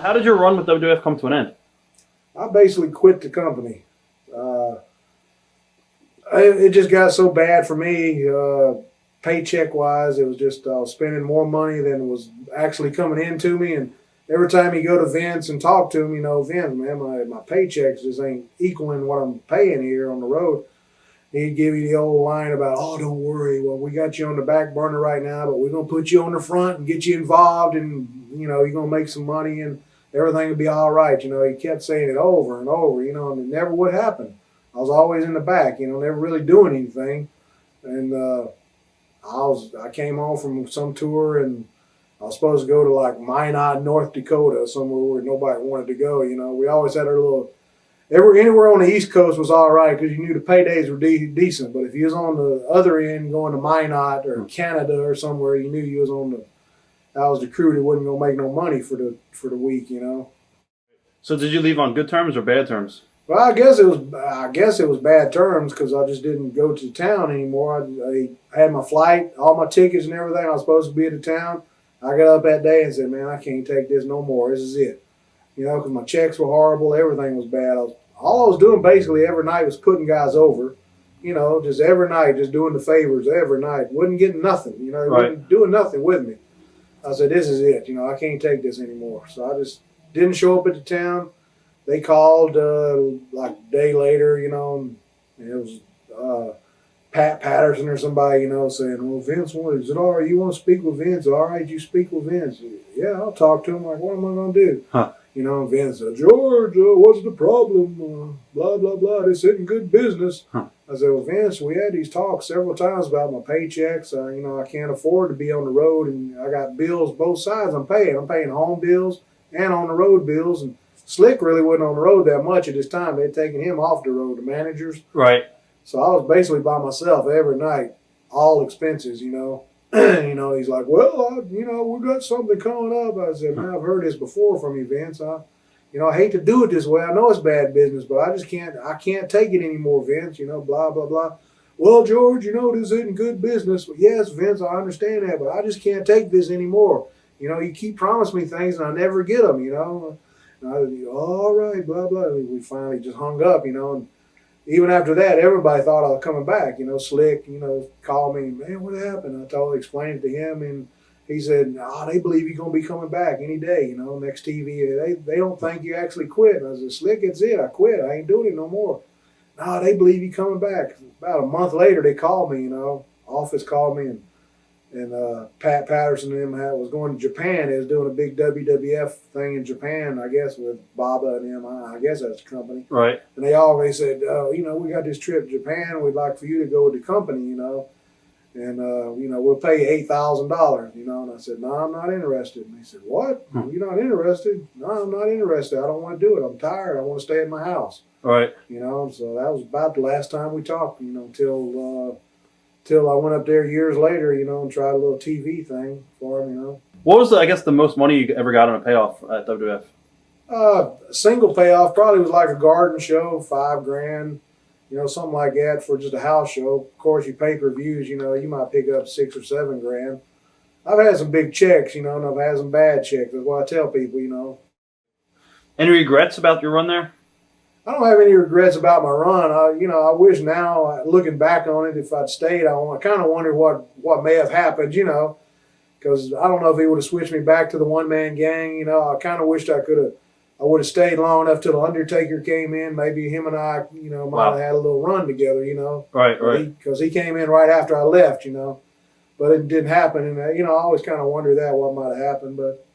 How did your run with WWF come to an end? I basically quit the company. It just got so bad for me, paycheck wise. It was just I was spending more money than was actually coming into me. And every time you go to Vince and talk to him, you know, Vince, man, my paychecks just ain't equaling what I'm paying here on the road. He'd give you the old line about, oh, don't worry. Well, we got you on the back burner right now, but we're going to put you on the front and get you involved, and, you know, you're going to make some money and everything will be all right. You know, he kept saying it over and over, you know, and it never would happen. I was always in the back, you know, never really doing anything. And I came home from some tour, and I was supposed to go to like Minot, North Dakota, somewhere where nobody wanted to go. You know, we always had our little. Anywhere on the East Coast was all right because you knew the paydays were decent. But if you was on the other end going to Minot or Canada or somewhere, you knew you was on that was the crew that wasn't gonna make no money for the week, you know. So did you leave on good terms or bad terms? Well, I guess it was bad terms because I just didn't go to town anymore. I had my flight, all my tickets and everything. I was supposed to be in the town. I got up that day and said, "Man, I can't take this no more. This is it." You know, because my checks were horrible. Everything was bad. All I was doing basically every night was putting guys over. You know, just every night, just doing the favors every night. Wasn't getting nothing. You know, wasn't doing nothing with me. I said, "This is it. You know, I can't take this anymore." So I just didn't show up at the town. They called like a day later, you know, and it was Pat Patterson or somebody, you know, saying, "Well, Vince, is it all right? You want to speak with Vince? All right, you speak with Vince." Yeah, I'll talk to him. Like, what am I going to do? Huh. You know, and Vince said, "George, what's the problem? Blah, blah, blah. This isn't good business." Huh. I said, "Well, Vince, we had these talks several times about my paychecks. You know, I can't afford to be on the road, and I got bills both sides I'm paying. I'm paying home bills and on the road bills. And Slick really wasn't on the road that much at this time. They'd taken him off the road, the managers. Right. So I was basically by myself every night, all expenses, you know." You know, he's like, "Well, you know, we got something coming up." I said, "Man, I've heard this before from you, Vince. You know, I hate to do it this way. I know it's bad business, but I can't take it anymore, Vince. You know, blah, blah, blah." "Well, George, you know, this isn't good business." "Well, yes, Vince, I understand that, but I just can't take this anymore. You know, you keep promising me things and I never get them, you know." And "All right, blah, blah." We finally just hung up, you know, and even after that, everybody thought I was coming back. You know, Slick, you know, called me, "Man, what happened?" I explained it to him, and he said, "They believe you're going to be coming back any day, you know, next TV. They don't think you actually quit." And I said, "Slick, it's it. I quit. I ain't doing it no more." "No, they believe you coming back." About a month later, they called me, you know, office called me, and Pat Patterson and them was going to Japan. They was doing a big WWF thing in Japan, I guess, with Baba and them. I guess that's the company. Right. And they always said, "You know, we got this trip to Japan. We'd like for you to go with the company, you know. And, you know, we'll pay you $8,000, you know." And I said, "No, I'm not interested." And they said, "What? You're not interested?" "No, I'm not interested. I don't want to do it. I'm tired. I want to stay at my house." Right. You know, so that was about the last time we talked, you know, till I went up there years later, you know, and tried a little TV thing for him, you know. What was, I guess, the most money you ever got on a payoff at WWF? A single payoff probably was like a garden show, $5,000, you know, something like that for just a house show. Of course, your pay-per-views, you know, you might pick up $6,000 or $7,000. I've had some big checks, you know, and I've had some bad checks. That's what I tell people, you know. Any regrets about your run there? I don't have any regrets about my run. I wish now, looking back on it, if I'd stayed, I kind of wonder what may have happened, you know, because I don't know if he would have switched me back to the One Man Gang. You know, I kind of wished I would have stayed long enough till the Undertaker came in. Maybe him and I, you know, might have had a little run together, you know. Right, right. Because he came in right after I left, you know, but it didn't happen. And, you know, I always kind of wonder what might have happened, but